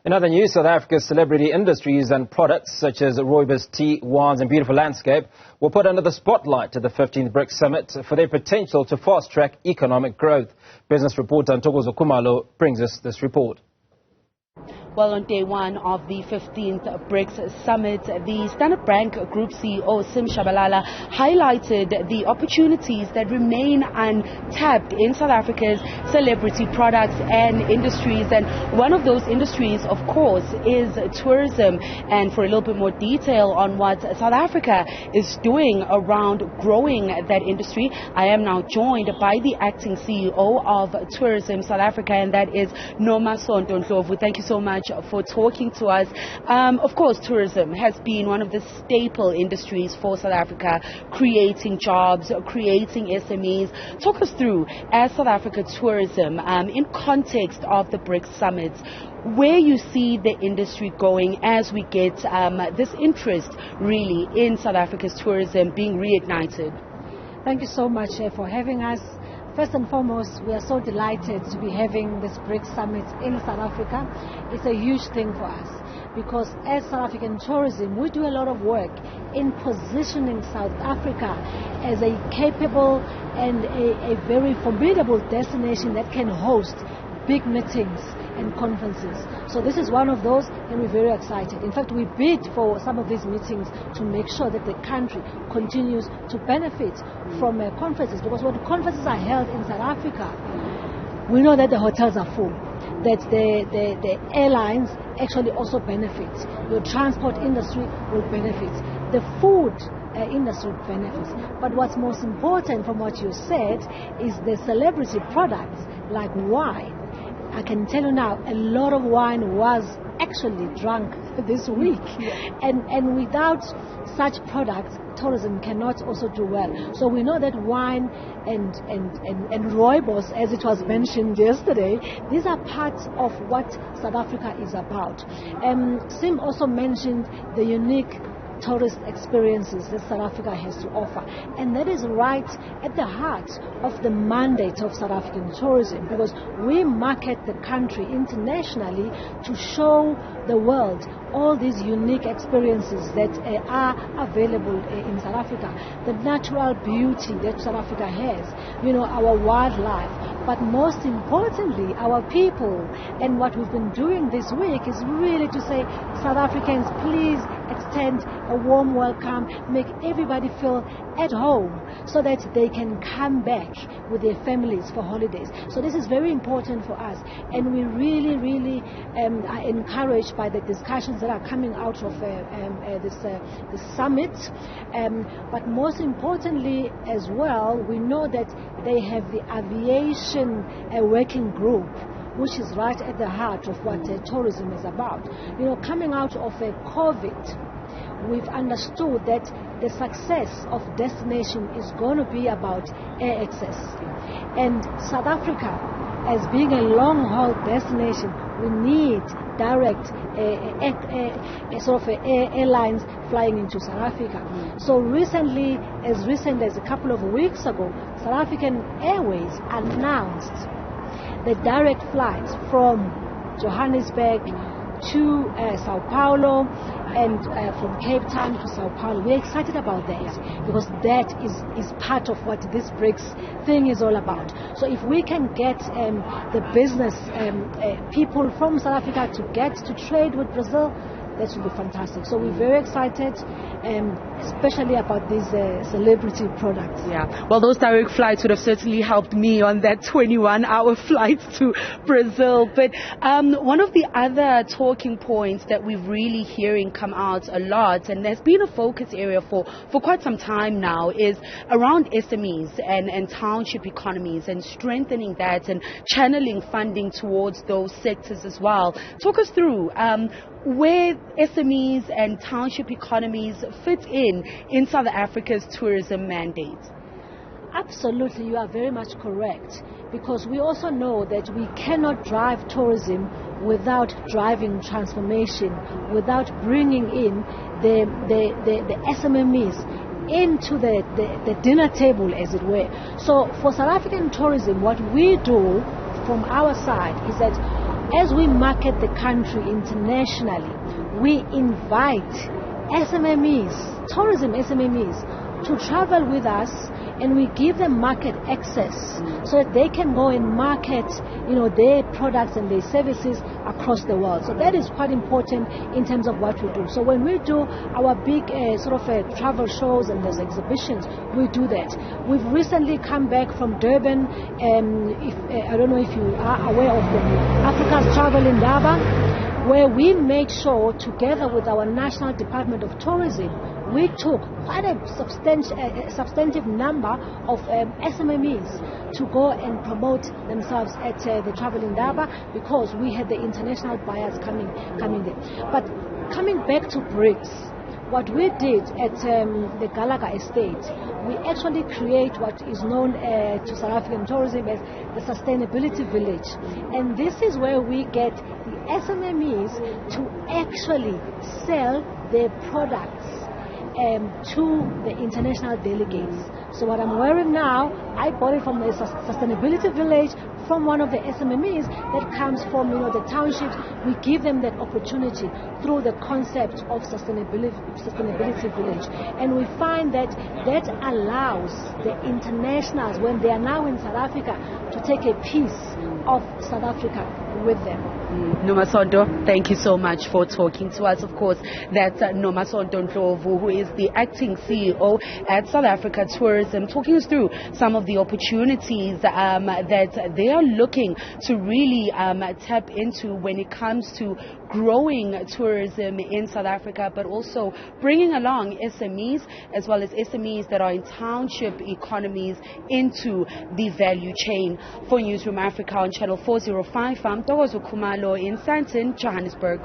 In other news, South Africa's celebrity industries and products such as rooibos tea, wines and beautiful landscape were put under the spotlight at the 15th BRICS Summit for their potential to fast-track economic growth. Business reporter Ntokozo Khumalo brings us this report. Well, on day one of the 15th BRICS Summit, the Standard Bank Group CEO Sim Shabalala highlighted the opportunities that remain untapped in South Africa's celebrity products and industries. And one of those industries, of course, is tourism. And for a little bit more detail on what South Africa is doing around growing that industry, I am now joined by the acting CEO of Tourism South Africa, and that is Ntokozo Khumalo. Thank you so much for talking to us. Of course, tourism has been one of the staple industries for South Africa, creating jobs, creating SMEs. Talk us through, as South Africa Tourism, in context of the BRICS summits, where you see the industry going as we get this interest really in South Africa's tourism being reignited. Thank you so much for having us. First and foremost, we are so delighted to be having this BRICS Summit in South Africa. It's a huge thing for us because as South African tourism, we do a lot of work in positioning South Africa as a capable and a very formidable destination that can host big meetings and conferences. So this is one of those, and we're very excited. In fact, we bid for some of these meetings to make sure that the country continues to benefit from conferences, because when conferences are held in South Africa, we know that the hotels are full, that the airlines actually also benefit, the transport industry will benefit, the food industry benefits. But what's most important from what you said is the celebrity products like wine. I can tell you now, a lot of wine was actually drunk this week. And without such products, tourism cannot also do well. So we know that wine and rooibos, as it was mentioned yesterday, these are parts of what South Africa is about. Sim also mentioned the unique tourist experiences that South Africa has to offer. And that is right at the heart of the mandate of South African tourism, because we market the country internationally to show the world all these unique experiences that are available in South Africa. The natural beauty that South Africa has, our wildlife, but most importantly, our people. And what we've been doing this week is really to say, South Africans, please extend a warm welcome, make everybody feel at home so that they can come back with their families for holidays. So this is very important for us, and we really are encouraged by the discussions that are coming out of this summit. But most importantly as well, we know that they have the aviation working group, which is right at the heart of what tourism is about. Coming out of COVID, we've understood that the success of destination is going to be about air access. And South Africa, as being a long-haul destination, we need direct airlines flying into South Africa. So recently, as recent as a couple of weeks ago, South African Airways announced the direct flights from Johannesburg to Sao Paulo and from Cape Town to Sao Paulo. We're excited about that because that is part of what this BRICS thing is all about. So if we can get the business people from South Africa to get to trade with Brazil, that would be fantastic. So we're very excited, especially about these celebrity products. Yeah, well, those direct flights would have certainly helped me on that 21-hour flight to Brazil. But one of the other talking points that we're really hearing come out a lot, and there's been a focus area for quite some time now, is around SMEs and township economies and strengthening that and channeling funding towards those sectors as well. Talk us through where SMEs and township economies fit in South Africa's tourism mandate. Absolutely, you are very much correct, because we also know that we cannot drive tourism without driving transformation, without bringing in the SMEs into the dinner table, as it were. So for South African tourism, what we do from our side is that as we market the country internationally, we invite SMMEs, tourism SMMEs, to travel with us, and we give them market access so that they can go and market, their products and their services across the world. So that is quite important in terms of what we do. So when we do our big travel shows and those exhibitions, we do that. We've recently come back from Durban. I don't know if you are aware of the Africa's Travel in Durban, where we made sure, together with our National Department of Tourism, we took quite a substantive number of SMMEs to go and promote themselves at the Travel in Durban, because we had the international buyers coming there. But coming back to BRICS, what we did at the Gallagher Estate, we actually create what is known to South African tourism as the Sustainability Village. And this is where we get the SMMEs to actually sell their products to the international delegates. So what I'm wearing now, I bought it from the Sustainability Village, from one of the SMMEs that comes from the townships. We give them that opportunity through the concept of Sustainability Village. And we find that allows the internationals, when they are now in South Africa, to take a piece of South Africa with them. Nomasonto, thank you so much for talking to us. Of course, that's Nomasonto Ndlovu, who is the acting CEO at South Africa Tourism, talking us through some of the opportunities that they are looking to really tap into when it comes to growing tourism in South Africa, but also bringing along SMEs, as well as SMEs that are in township economies, into the value chain. For Newzroom Afrika on Channel 405, I'm Ntokozo Khumalo in Sandton, Johannesburg.